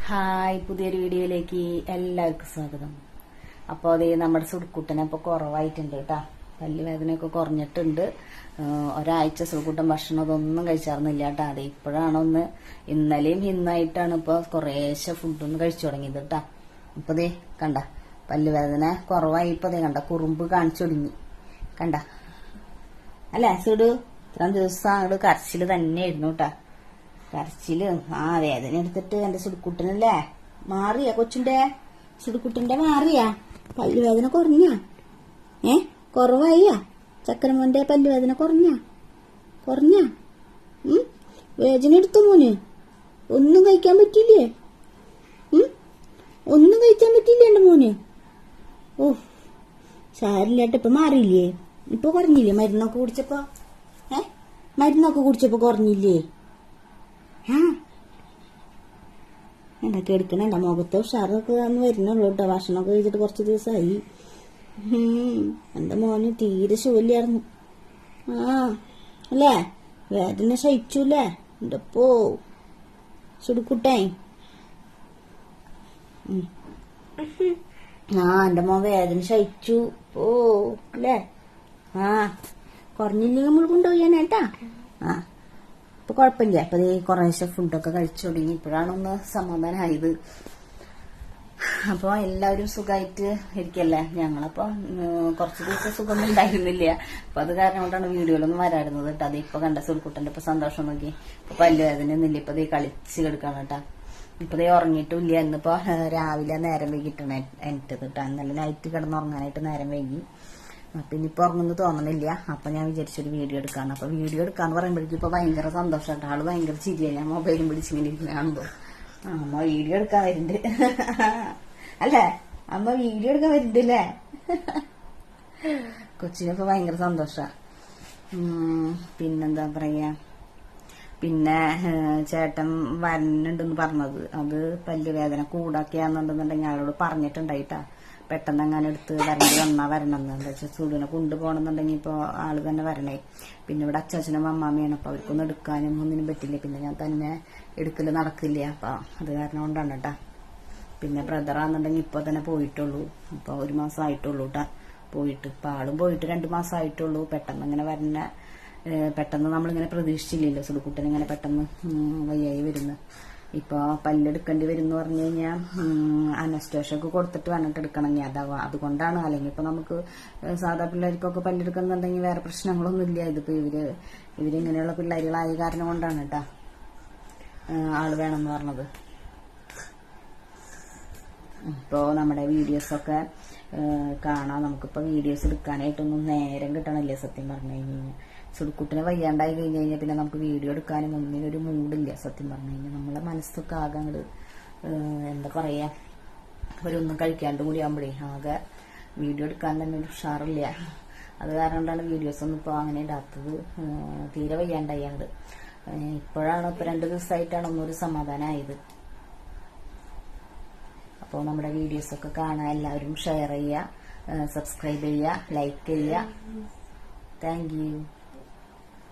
Hi, പുതിയൊരു വീഡിയോയിലേക്ക് എല്ലാവർക്കും സ്വാഗതം. അപ്പോൾ അതേ നമ്മുടെ സുടുക്കുട്ടനെ ഇപ്പോൾ കുറവായിട്ടുണ്ട് കേട്ടോ. പല്ലുവേദനയൊക്കെ കുറഞ്ഞിട്ടുണ്ട്. ഒരാഴ്ച സുടുക്കുട്ടൻ ഭക്ഷണം അതൊന്നും കഴിച്ചാർന്നില്ല കേട്ടോ. അതെ ഇപ്പോഴാണ് ഒന്ന് ഇന്നലെയും ഇന്നായിട്ടാണ് ഇപ്പോൾ കുറേശ്ശെ ഫുഡൊന്ന് കഴിച്ചു തുടങ്ങിയത് കേട്ടോ. ഇപ്പൊ ദേ കണ്ട പല്ലുവേദന കുറവായി. ഇപ്പൊ ദേ കണ്ട കുറുമ്പ് കാണിച്ചു തുടങ്ങി കണ്ട അല്ലേ സുഡു. ഇത്രയും ദിവസം അങ്ങോട്ട് കരച്ചില് തന്നെയായിരുന്നു കേട്ടാ. കരച്ചില് വേദന എടുത്തിട്ട് എന്റെ സുടുക്കുട്ടനല്ലേ മാറിയാ കൊച്ചിന്റെ സുടുക്കുട്ടന്റെ മാറിയാ പല്ലുവേദന കുറഞ്ഞാ കുറവായിയാ ചക്കരമോന്റെ പല്ലുവേദന കുറഞ്ഞാ വേദന എടുത്തു മോന് ഒന്നും കഴിക്കാൻ പറ്റില്ലേ ഒന്നും കഴിക്കാൻ പറ്റില്ലേ എന്റെ മോന് സാരില്ലാട്ട് ഇപ്പൊ മാറിയില്ലേ ഇപ്പൊ കുറഞ്ഞില്ലേ മരുന്നൊക്കെ കുടിച്ചപ്പോ മരുന്നൊക്കെ കുടിച്ചപ്പോ കുറഞ്ഞില്ലേ എന്തൊക്കെ എടുക്കണ മുഖത്ത് ഉഷാറൊക്കെ വന്ന് വരുന്നുള്ളൂ കേട്ടോ. ഭക്ഷണമൊക്കെ കഴിച്ചിട്ട് കുറച്ച് ദിവസമായി. എന്റെ മോന് തീരെ ശൂല്യായിരുന്നു. അല്ലേ വേദന സഹിച്ചൂല്ലേ എന്റെ പോ സുടുക്കുട്ടേ. എന്റെ മോൻ വേദന സഹിച്ചു അല്ലേ. കുറഞ്ഞില്ലെങ്കിൽ നമ്മൾ കൊണ്ടുപോയാനേട്ടാ. ഇപ്പൊ കുഴപ്പമില്ല. അപ്പൊ കുറേശ്ശെ ഫുഡൊക്കെ കഴിച്ചു തുടങ്ങി. ഇപ്പോഴാണ് ഒന്ന് സമാധാനമായത്. അപ്പൊ എല്ലാവരും സുഖമായിട്ട് ഇരിക്കല്ലേ. ഞങ്ങളപ്പോ കുറച്ച് ദിവസം സുഖമൊന്നും ഉണ്ടായിരുന്നില്ല. അപ്പൊ അത് കാരണം കൊണ്ടാണ് വീഡിയോയിലൊന്നും വരാറുന്നത് കേട്ടോ. അത് ഇപ്പൊ കണ്ട സുൽക്കുട്ടന്റെ ഇപ്പൊ സന്തോഷം നോക്കി. ഇപ്പൊ പല്ലുവേദന ഒന്നുമില്ല. ഇപ്പൊ കളിച്ച് കിടക്കാണ് കേട്ടാ. ഇപ്പൊ ഉറങ്ങിയിട്ടില്ല. ഇന്നിപ്പോ രാവിലെ നേരം വൈകിട്ടാണ് എനിട്ടത് കേട്ടാ. ഇന്നലെ നൈറ്റ് കിടന്നുറങ്ങാനായിട്ട് നേരം വൈകി. അപ്പൊ ഇനിയിപ്പോ ഉറങ്ങുന്നു തോന്നണില്ല. അപ്പൊ ഞാൻ വിചാരിച്ചൊരു വീഡിയോ എടുക്കാണ്. അപ്പൊ വീഡിയോ എടുക്കാന്ന് പറയുമ്പോഴേക്കും ഇപ്പൊ ഭയങ്കര സന്തോഷമായിട്ട് ആള് ഭയങ്കര ചിരിയാണ്. ഞാൻ മൊബൈലും പിടിച്ചിങ്ങനെ ഇരിക്കുന്ന കാണുമ്പോ അമ്മ വീഡിയോ എടുക്കാൻ വരുന്നുണ്ട് അല്ലേ. അമ്മ വീഡിയോ എടുക്കാൻ വരുന്നുണ്ടല്ലേ. കൊച്ചിനിപ്പോ ഭയങ്കര സന്തോഷ. പിന്നെന്താ പറയാ, പിന്നെ ചേട്ടൻ വരണുണ്ടെന്ന് പറഞ്ഞത് അത് പല്ലുവേദന കൂടാക്കിയാന്നുണ്ടെന്നുണ്ടെങ്കിൽ അയാളോട് പറഞ്ഞിട്ടുണ്ടായിട്ടാ. പെട്ടെന്ന് അങ്ങനെ എടുത്ത് വരണമെന്ന് എന്താ വെച്ചാൽ ചൂടിനെ കൊണ്ടുപോകണമെന്നുണ്ടെങ്കിൽ ഇപ്പോൾ ആള് തന്നെ വരണേ. പിന്നെ ഇവിടെ അച്ചാച്ചനും അമ്മാമ്മയാണ്. അപ്പൊ അവർക്കൊന്നും എടുക്കാനും ഒന്നിനും പറ്റില്ല. പിന്നെ ഞാൻ തന്നെ എടുക്കല് നടക്കില്ല. അപ്പൊ അത് കാരണം കൊണ്ടാണ് കേട്ടാ. പിന്നെ ബ്രദറാന്നുണ്ടെങ്കിൽ ഇപ്പൊ തന്നെ പോയിട്ടുള്ളൂ. അപ്പൊ 1 മാസം ആയിട്ടുള്ളൂ കേട്ടാ പോയിട്ട്. ഇപ്പൊ ആളും പോയിട്ട് 2 മാസം ആയിട്ടുള്ളൂ. പെട്ടെന്ന് ഇങ്ങനെ വരണ പെട്ടെന്ന് നമ്മളിങ്ങനെ പ്രതീക്ഷിച്ചില്ലല്ലോ സുടുക്കുട്ടൻ ഇങ്ങനെ പെട്ടെന്ന് വയ്യായി വരുന്നു. ഇപ്പൊ പല്ലെടുക്കേണ്ടി വരും എന്ന് പറഞ്ഞു കഴിഞ്ഞാൽ അനസ്റ്റേഷൊക്കെ കൊടുത്തിട്ട് വന്നിട്ട് എടുക്കണമെങ്കിൽ അതാവാ. അതുകൊണ്ടാണ്. അല്ലെങ്കിൽ ഇപ്പൊ നമുക്ക് സാധാ പിള്ളേർക്കൊക്കെ പല്ലെടുക്കുന്നുണ്ടെങ്കിൽ വേറെ പ്രശ്നങ്ങളൊന്നും ഇല്ല. ഇതിപ്പോ ഇവരിങ്ങനെയുള്ള പിള്ളേരുകളായ കാരണം കൊണ്ടാണ് കേട്ടാ ആള് വേണമെന്ന് പറഞ്ഞത്. ഇപ്പോ നമ്മുടെ വീഡിയോസൊക്കെ കാണാം. നമുക്കിപ്പോ വീഡിയോസ് എടുക്കാനായിട്ടൊന്നും നേരം കിട്ടണില്ല സത്യം പറഞ്ഞു കഴിഞ്ഞാൽ. സുടുക്കുട്ടിനെ വയ്യാണ്ടായി കഴിഞ്ഞ് കഴിഞ്ഞാൽ പിന്നെ നമുക്ക് വീഡിയോ എടുക്കാനും ഒന്നിനൊരു മൂഡില്ല സത്യം പറഞ്ഞു കഴിഞ്ഞാൽ. നമ്മളെ മനസ്സൊക്കെ ആകെ അങ്ങോട്ട് എന്താ പറയാ, അവരൊന്നും കഴിക്കാണ്ട് കൂടി ആകുമ്പോഴേ ആകെ വീഡിയോ എടുക്കാൻ തന്നെ ഒരു ഉഷാറില്ല. അത് കാരണം കൊണ്ടാണ് വീഡിയോസ് ഒന്നും ഇപ്പോൾ അങ്ങനെ ഇടാത്തത്. തീരെ വയ്യാണ്ടായാണ്ട് ഇപ്പോഴാണ് ഇപ്പൊ 2 ദിവസമായിട്ടാണ് ഒന്നൊരു സമാധാനമായത്. അപ്പോൾ നമ്മുടെ വീഡിയോസൊക്കെ കാണാൻ എല്ലാവരും ഷെയർ ചെയ്യുക, സബ്സ്ക്രൈബ് ചെയ്യുക, ലൈക്ക് ചെയ്യുക. Thank you.